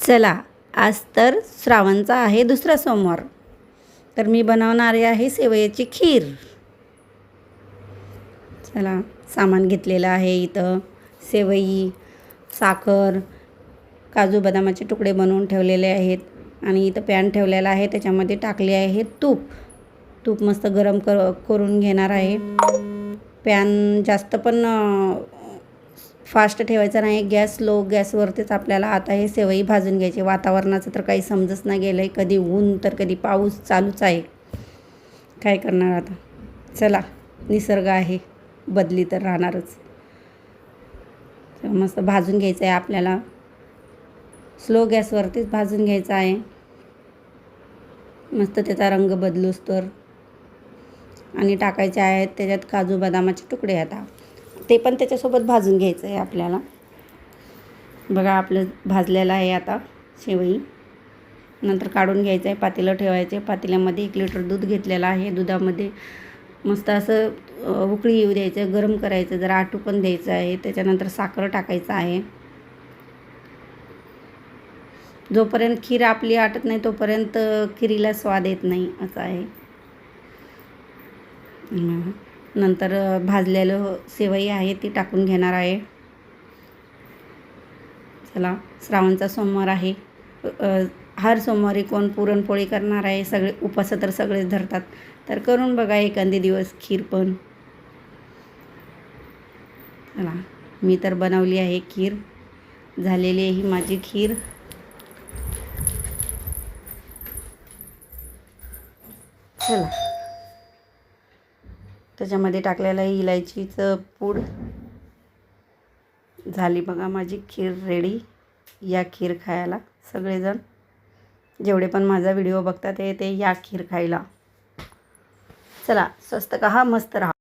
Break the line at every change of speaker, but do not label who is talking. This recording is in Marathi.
चला, आज तर श्रावणचा आहे दुसरा सोमवार, तर मी बनवणारे आहे शेवयाची खीर. चला, सामान घेतलेलं आहे. इथं शेवई, साखर, काजू बदामाचे तुकडे बनवून ठेवलेले आहेत आणि इथं पॅन ठेवलेला आहे. त्याच्यामध्ये टाकले आहे तूप मस्त गरम करून घेणार आहे. पॅन जास्त पण फास्ट ठेवायचा नाही, लो गॅसवरतीच आपल्याला आता हे शेवई भाजून घ्यायचे. वातावरणाचं तर काही समजच नाही गेलं आहे, कधी ऊन तर कधी पाऊस चालूच आहे. काय करणार आता. चला, निसर्ग आहे, बदली तर राहणारच. मस्त भाजून घ्यायचं आहे आपल्याला, स्लो गॅसवरतीच भाजून घ्यायचं आहे. मस्त त्याचा रंग बदलूस तर. आणि टाकायचे आहेत त्याच्यात काजू बदामाचे तुकडे. आता ते पण त्याच्यासोबत भाजून घ्यायचं आहे आपल्याला. बघा, आपलं भाजलेलं आहे आता शेवई. नंतर काढून घ्यायचं आहे, पातेलं ठेवायचं आहे. पातेल्यामध्ये 1 लिटर दूध घेतलेलं आहे. दुधामध्ये मस्त असं उकळी येऊ द्यायचं, गरम करायचं, जरा आटू पण द्यायचं आहे. त्याच्यानंतर साखर टाकायचं आहे. जोपर्यंत खीर आपली आटत नाही तोपर्यंत खिरीला स्वाद येत नाही, असं आहे. नंतर भाजलेलं शेवई आहे ती टाकून घेणार आहे. चला, श्रावणचा सोमवार आहे. हर सोमवारी कोण पुरणपोळी करणार आहे. सगळे उपवास तर सगळेच धरतात, तर करून बघा एखादी दिवस खीर पण. चला, मी तर बनवली आहे खीर. झालेली आहे ही माझी खीर. चला, त्याच्यामध्ये टाकलेलं आहे इलायचीचं पूड. झाली बघा माझी खीर रेडी. या खीर खायला सगळेजण, जेवढे पण माझा व्हिडिओ बघतात ते या खीर खायला. चला, स्वस्त खा, मस्त राहा.